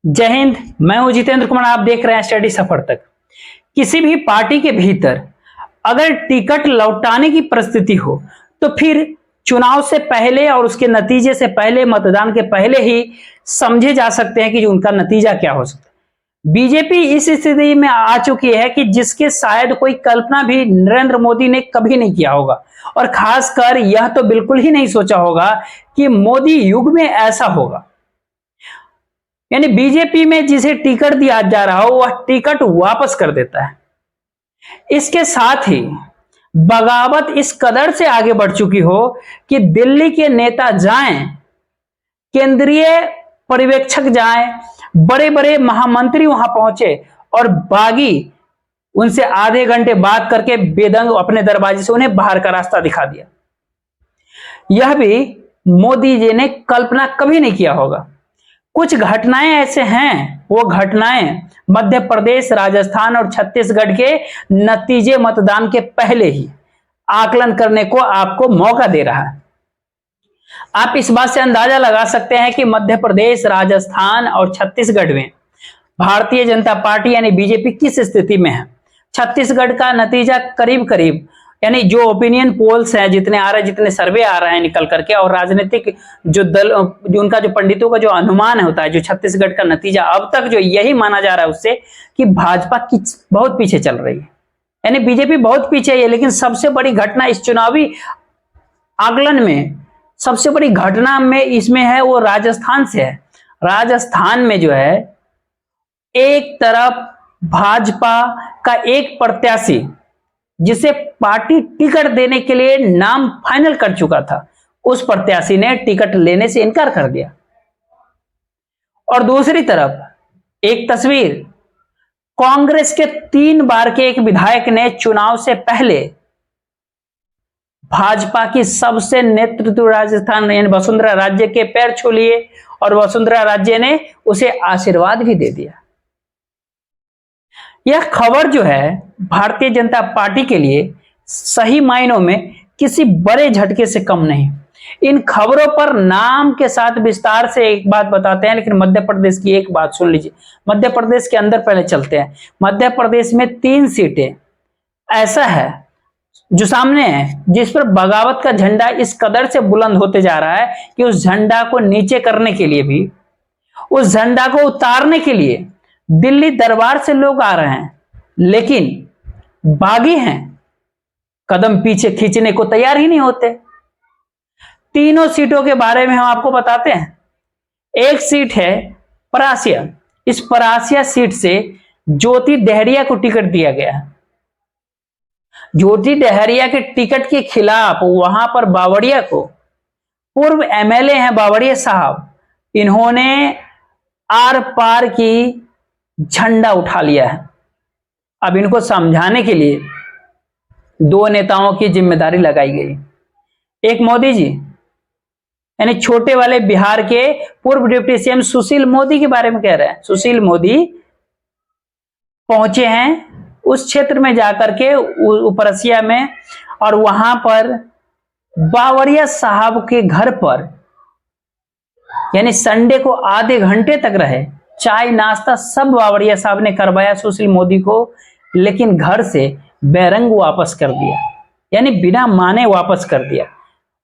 जय हिंद। मैं हूं जितेंद्र कुमार। आप देख रहे हैं स्टडी सफर तक। किसी भी पार्टी के भीतर अगर टिकट लौटाने की परिस्थिति हो तो फिर चुनाव से पहले और उसके नतीजे से पहले, मतदान के पहले ही समझे जा सकते हैं कि उनका नतीजा क्या हो सकता है। बीजेपी इस स्थिति में आ चुकी है कि जिसके शायद कोई कल्पना भी नरेंद्र मोदी ने कभी नहीं किया होगा, और खासकर यह तो बिल्कुल ही नहीं सोचा होगा कि मोदी युग में ऐसा होगा। यानी बीजेपी में जिसे टिकट दिया जा रहा हो वह टिकट वापस कर देता है। इसके साथ ही बगावत इस कदर से आगे बढ़ चुकी हो कि दिल्ली के नेता जाएं, केंद्रीय पर्यवेक्षक जाएं, बड़े बड़े महामंत्री वहां पहुंचे और बागी उनसे आधे घंटे बात करके बेदंग अपने दरवाजे से उन्हें बाहर का रास्ता दिखा दिया। यह भी मोदी जी ने कल्पना कभी नहीं किया होगा। कुछ घटनाएं ऐसे हैं, वो घटनाएं मध्य प्रदेश, राजस्थान और छत्तीसगढ़ के नतीजे मतदान के पहले ही आकलन करने को आपको मौका दे रहा है। आप इस बात से अंदाजा लगा सकते हैं कि मध्य प्रदेश, राजस्थान और छत्तीसगढ़ में भारतीय जनता पार्टी यानी बीजेपी किस स्थिति में है। छत्तीसगढ़ का नतीजा करीब करीब, यानी जो ओपिनियन पोल्स हैं, जितने आ रहे हैं, जितने सर्वे आ रहे हैं निकल करके, और राजनीतिक जो दल, जो उनका जो पंडितों का जो अनुमान होता है, जो छत्तीसगढ़ का नतीजा अब तक जो यही माना जा रहा है उससे कि भाजपा की बहुत पीछे चल रही है, यानी बीजेपी बहुत पीछे है। लेकिन सबसे बड़ी घटना इस चुनावी आकलन में, सबसे बड़ी घटना में इसमें है वो राजस्थान से है। राजस्थान में जो है एक तरफ भाजपा का एक प्रत्याशी जिसे पार्टी टिकट देने के लिए नाम फाइनल कर चुका था, उस प्रत्याशी ने टिकट लेने से इनकार कर दिया। और दूसरी तरफ एक तस्वीर, कांग्रेस के 3 बार के एक विधायक ने चुनाव से पहले भाजपा की सबसे नेतृत्व राजस्थान यानी वसुंधरा राजे के पैर छू लिए और वसुंधरा राजे ने उसे आशीर्वाद भी दे दिया। यह खबर जो है भारतीय जनता पार्टी के लिए सही मायनों में किसी बड़े झटके से कम नहीं। इन खबरों पर नाम के साथ विस्तार से एक बात बताते हैं, लेकिन मध्य प्रदेश की एक बात सुन लीजिए। मध्य प्रदेश के अंदर पहले चलते हैं। मध्य प्रदेश में 3 सीटें ऐसा है जो सामने है, जिस पर बगावत का झंडा इस कदर से बुलंद होते जा रहा है कि उस झंडा को नीचे करने के लिए भी, उस झंडा को उतारने के लिए दिल्ली दरबार से लोग आ रहे हैं, लेकिन बागी हैं, कदम पीछे खींचने को तैयार ही नहीं होते। तीनों सीटों के बारे में हम आपको बताते हैं। एक सीट है परासिया। इस परासिया सीट से ज्योति डहरिया को टिकट दिया गया है। ज्योति डहरिया के टिकट के खिलाफ वहां पर बावड़िया को, पूर्व एमएलए हैं बावड़िया साहब, इन्होंने आर पार की झंडा उठा लिया है। अब इनको समझाने के लिए 2 नेताओं की जिम्मेदारी लगाई गई। एक मोदी जी यानी छोटे वाले बिहार के पूर्व डिप्टी सीएम सुशील मोदी के बारे में कह रहे हैं। सुशील मोदी पहुंचे हैं उस क्षेत्र में जाकर के उपरसिया में, और वहां पर बावड़िया साहब के घर पर यानी संडे को आधे घंटे तक रहे। चाय नाश्ता सब बावड़िया साहब ने करवाया सुशील मोदी को, लेकिन घर से बेरंग वापस कर दिया, यानी बिना माने वापस कर दिया।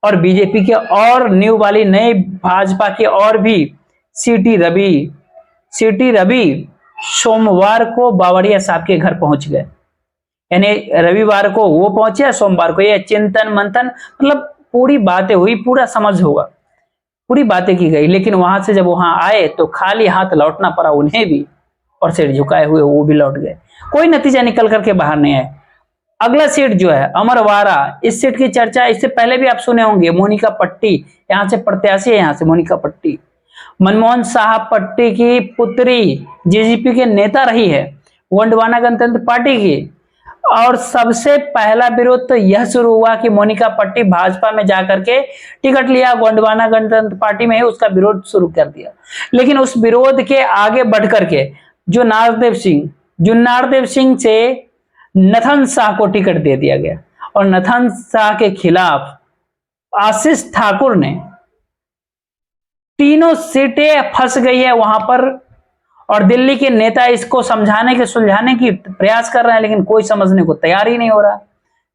और बीजेपी के और न्यू वाली नए भाजपा के और भी सीटी रवि सोमवार को बावड़िया साहब के घर पहुंच गए। यानी रविवार को वो पहुंचे, सोमवार को ये चिंतन मंथन, मतलब पूरी बातें हुई, पूरा समझ होगा, पूरी बातें की गई। लेकिन वहां से जब वहां आए तो खाली हाथ लौटना पड़ा उन्हें भी, और सिर झुकाए हुए वो भी लौट गए। कोई नतीजा निकल करके बाहर नहीं आए। अगला सीट जो है अमरवाड़ा, इस सीट की चर्चा इससे पहले भी आप सुने होंगे। मोनिका पट्टी यहां से प्रत्याशी है, यहां से मोनिका पट्टी मनमोहन साहब पट्टी की पुत्री, जेजेपी के नेता रही है, गोंडवाना गणतंत्र पार्टी की। और सबसे पहला विरोध तो यह शुरू हुआ कि मोनिका पट्टी भाजपा में जाकर के टिकट लिया, गोंडवाना गणतंत्र पार्टी में ही उसका विरोध शुरू कर दिया। लेकिन उस विरोध के आगे बढ़कर के जुन्नारदेव सिंह से नथन शाह को टिकट दे दिया गया, और नथन शाह के खिलाफ आशीष ठाकुर ने, तीनों सीटें फंस गई है वहां पर और दिल्ली के नेता इसको समझाने के सुलझाने की प्रयास कर रहे हैं, लेकिन कोई समझने को तैयार ही नहीं हो रहा।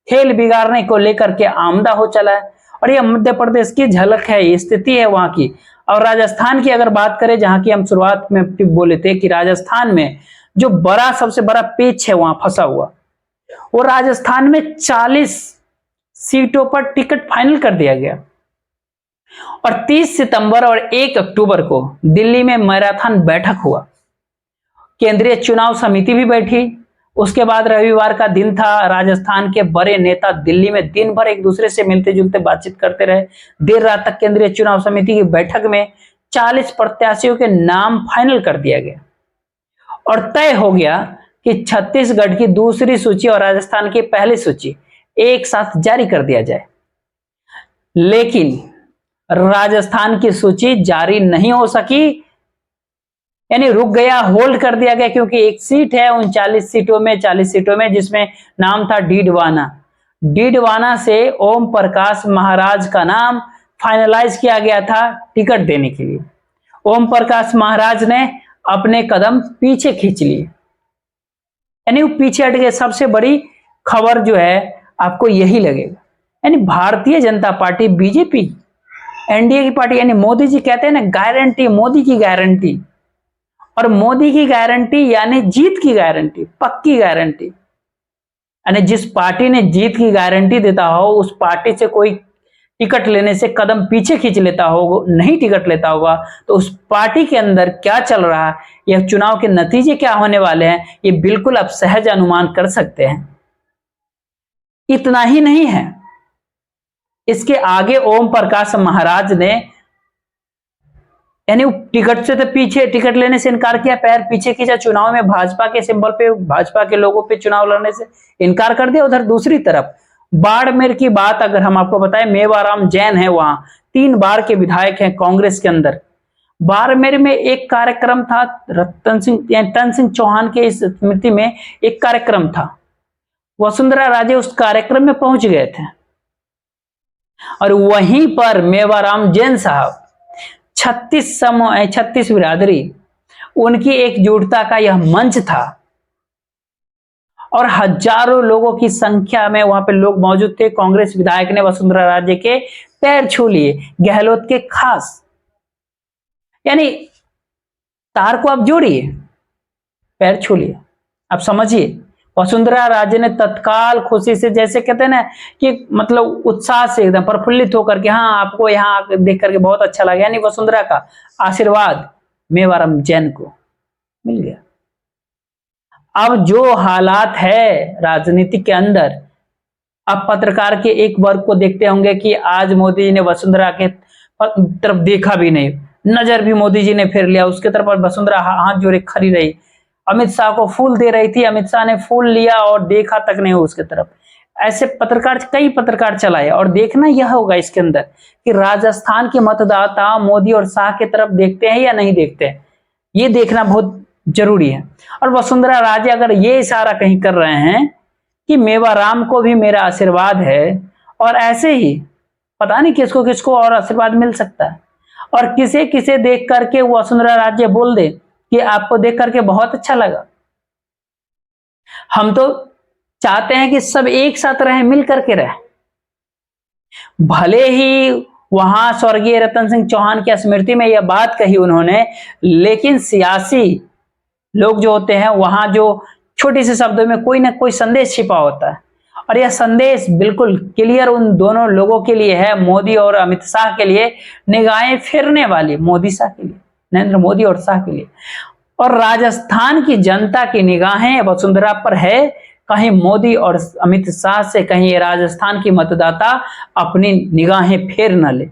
खेल बिगाड़ने को लेकर के आमदा हो चला है। और यह मध्य प्रदेश की झलक है, ये स्थिति है वहां की। और राजस्थान की अगर बात करें, जहां की हम शुरुआत में बोले थे कि राजस्थान में जो सबसे बड़ा पेच है वहां फंसा हुआ, वो राजस्थान में 40 सीटों पर टिकट फाइनल कर दिया गया। और 30 सितंबर और 1 अक्टूबर को दिल्ली में मैराथन बैठक हुआ, केंद्रीय चुनाव समिति भी बैठी। उसके बाद रविवार का दिन था, राजस्थान के बड़े नेता दिल्ली में दिन भर एक दूसरे से मिलते जुलते बातचीत करते रहे। देर रात तक केंद्रीय चुनाव समिति की बैठक में 40 प्रत्याशियों के नाम फाइनल कर दिया गया और तय हो गया कि छत्तीसगढ़ की दूसरी सूची और राजस्थान की पहली सूची एक साथ जारी कर दिया जाए। लेकिन राजस्थान की सूची जारी नहीं हो सकी, यानी रुक गया, होल्ड कर दिया गया, क्योंकि एक सीट है उन 40 सीटों में जिसमें नाम था डीडवाना। डीडवाना से ओम प्रकाश महाराज का नाम फाइनलाइज किया गया था टिकट देने के लिए। ओम प्रकाश महाराज ने अपने कदम पीछे खींच लिए, यानी वो पीछे हट गए। सबसे बड़ी खबर जो है आपको यही लगेगा, यानी Bharatiya Janata party BJP NDA की पार्टी, यानी मोदी जी कहते हैं ना गारंटी, मोदी की गारंटी, और मोदी की गारंटी यानी जीत की गारंटी, पक्की गारंटी। यानी जिस पार्टी ने जीत की गारंटी देता हो, उस पार्टी से कोई टिकट लेने से कदम पीछे खींच लेता हो, नहीं टिकट लेता होगा, तो उस पार्टी के अंदर क्या चल रहा है, यह चुनाव के नतीजे क्या होने वाले हैं, ये बिल्कुल आप सहज अनुमान कर सकते हैं। इतना ही नहीं है, इसके आगे ओम प्रकाश महाराज ने यानी टिकट से तो पीछे, टिकट लेने से इनकार किया, पैर पीछे खींचा, चुनाव में भाजपा के सिंबल पे, भाजपा के लोगों पे चुनाव लड़ने से इनकार कर दिया। उधर दूसरी तरफ बाड़मेर की बात अगर हम आपको बताएं, मेवाराम जैन है वहां, 3 बार के विधायक हैं कांग्रेस के अंदर। बाड़मेर में एक कार्यक्रम था, तन सिंह चौहान के स्मृति में एक कार्यक्रम था, वसुंधरा राजे उस कार्यक्रम में पहुंच गए थे और वहीं पर मेवाराम जैन साहब 36 बिरादरी, उनकी एकजुटता का यह मंच था और हजारों लोगों की संख्या में वहां पे लोग मौजूद थे। कांग्रेस विधायक ने वसुंधरा राजे के पैर छू लिए, गहलोत के खास, यानी तार को आप जोड़िए, पैर छू लिए, आप समझिए। वसुंधरा राजे ने तत्काल खुशी से, जैसे कहते हैं ना कि मतलब उत्साह से एकदम प्रफुल्लित होकर के, हाँ आपको यहाँ देख करके बहुत अच्छा लगा, यानी वसुंधरा का आशीर्वाद मेवाराम जैन को मिल गया। अब जो हालात है राजनीति के अंदर, अब पत्रकार के एक वर्ग को देखते होंगे कि आज मोदी जी ने वसुंधरा के तरफ देखा भी नहीं, नजर भी मोदी जी ने फेर लिया उसके तरफ, वसुंधरा हाथ जोड़े खड़ी रही, अमित शाह को फूल दे रही थी, अमित शाह ने फूल लिया और देखा तक नहीं उसके तरफ। ऐसे पत्रकार, कई पत्रकार चलाए। और देखना यह होगा इसके अंदर कि राजस्थान के मतदाता मोदी और शाह की तरफ देखते हैं या नहीं देखते हैं, ये देखना बहुत जरूरी है। और वसुंधरा राजे अगर ये इशारा कहीं कर रहे हैं कि मेवाराम को भी मेरा आशीर्वाद है, और ऐसे ही पता नहीं किसको किसको और आशीर्वाद मिल सकता है, और किसे किसे देख करके वसुंधरा राजे बोल दे कि आपको देख करके बहुत अच्छा लगा, हम तो चाहते हैं कि सब एक साथ रहे, मिल करके रहे। भले ही वहां स्वर्गीय रतन सिंह चौहान की स्मृति में यह बात कही उन्होंने, लेकिन सियासी लोग जो होते हैं वहां जो छोटे से शब्दों में कोई ना कोई संदेश छिपा होता है, और यह संदेश बिल्कुल क्लियर उन दोनों लोगों के लिए है, मोदी और अमित शाह के लिए, निगाहें फिरने वाली मोदी शाह के लिए, नरेंद्र मोदी और शाह के लिए। और राजस्थान की जनता की निगाहें वसुंधरा पर है, कहीं मोदी और अमित शाह से कहीं राजस्थान की मतदाता अपनी निगाहें फेर न ले,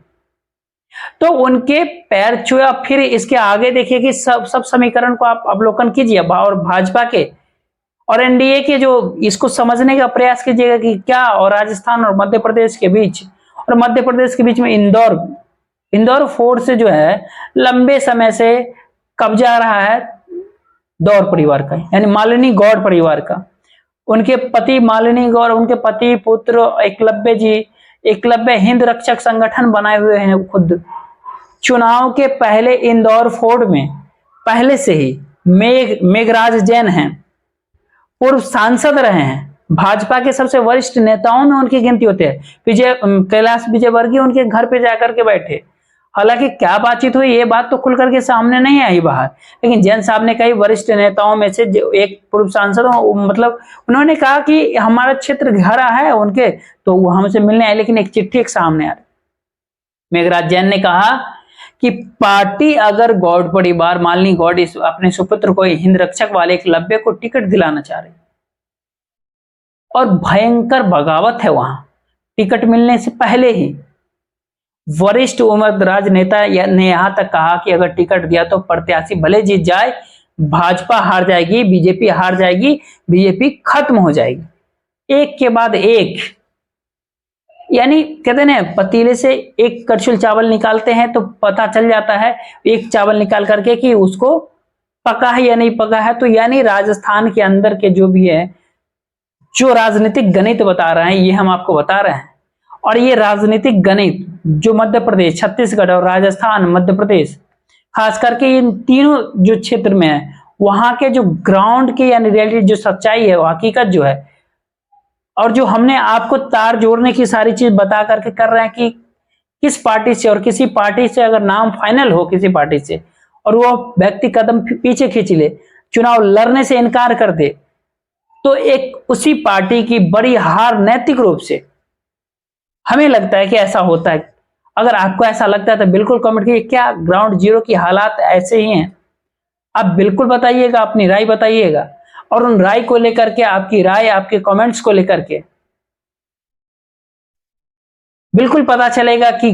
तो उनके पैर छुआ। फिर इसके आगे देखिए कि सब समीकरण को आप अवलोकन कीजिए और भाजपा के और एनडीए के जो इसको समझने का प्रयास कीजिएगा कि क्या, और राजस्थान और मध्य प्रदेश के बीच, और मध्य प्रदेश के बीच में इंदौर फोर्ट से जो है लंबे समय से कब्जा रहा है दौर परिवार का, यानी मालिनी गौड़ परिवार का। उनके पति मालिनी गौड़, उनके पति पुत्र एकलव्य हिंद रक्षक संगठन बनाए हुए हैं खुद। चुनाव के पहले इंदौर फोर्ट में पहले से ही मेघराज जैन हैं, पूर्व सांसद रहे हैं, भाजपा के सबसे वरिष्ठ नेताओं में उनकी गिनती होती है। कैलाश विजयवर्गीय उनके घर पे जाकर के बैठे, हालांकि क्या बातचीत हुई ये बात तो खुल करके सामने नहीं आई बाहर, लेकिन जैन साहब ने कई वरिष्ठ नेताओं में से जो एक पूर्व सांसद, मतलब उन्होंने कहा कि हमारा क्षेत्र घेरा है उनके, तो वो हमसे मिलने आए, लेकिन एक चिट्ठी एक सामने आ रही। मेघराज जैन ने कहा कि पार्टी अगर गौड़ परिवार मालिनी गौड़ अपने सुपुत्र को हिंद रक्षक वाले एकलव्य को टिकट दिलाना चाह रही, और भयंकर बगावत है वहां टिकट मिलने से पहले ही। वरिष्ठ उम्रदराज नेता ने यहां तक कहा कि अगर टिकट दिया तो प्रत्याशी भले जीत जाए, भाजपा हार जाएगी, बीजेपी हार जाएगी, बीजेपी खत्म हो जाएगी। एक के बाद एक, यानी कहते ना पतीले से एक कड़छुल चावल निकालते हैं तो पता चल जाता है एक चावल निकाल करके कि उसको पका है या नहीं पका है। तो यानी राजस्थान के अंदर के जो भी है, जो राजनीतिक गणित बता रहे हैं, ये हम आपको बता रहे हैं। और ये राजनीतिक गणित जो मध्य प्रदेश, छत्तीसगढ़ और राजस्थान, मध्य प्रदेश, खास करके इन तीनों जो क्षेत्र में है, वहां के जो ग्राउंड के यानी रियलिटी जो सच्चाई है, हकीकत जो है, और जो हमने आपको तार जोड़ने की सारी चीज बता करके कर रहे हैं कि किस पार्टी से और किसी पार्टी से अगर नाम फाइनल हो किसी पार्टी से और वो व्यक्ति कदम पीछे खींच ले, चुनाव लड़ने से इनकार कर दे, तो एक उसी पार्टी की बड़ी हार नैतिक रूप से हमें लगता है कि ऐसा होता है। अगर आपको ऐसा लगता है तो बिल्कुल कमेंट कीजिए, क्या ग्राउंड जीरो की हालात ऐसे ही हैं? आप बिल्कुल बताइएगा, अपनी राय बताइएगा, और उन राय को लेकर के, आपकी राय, आपके कमेंट्स को लेकर के बिल्कुल पता चलेगा कि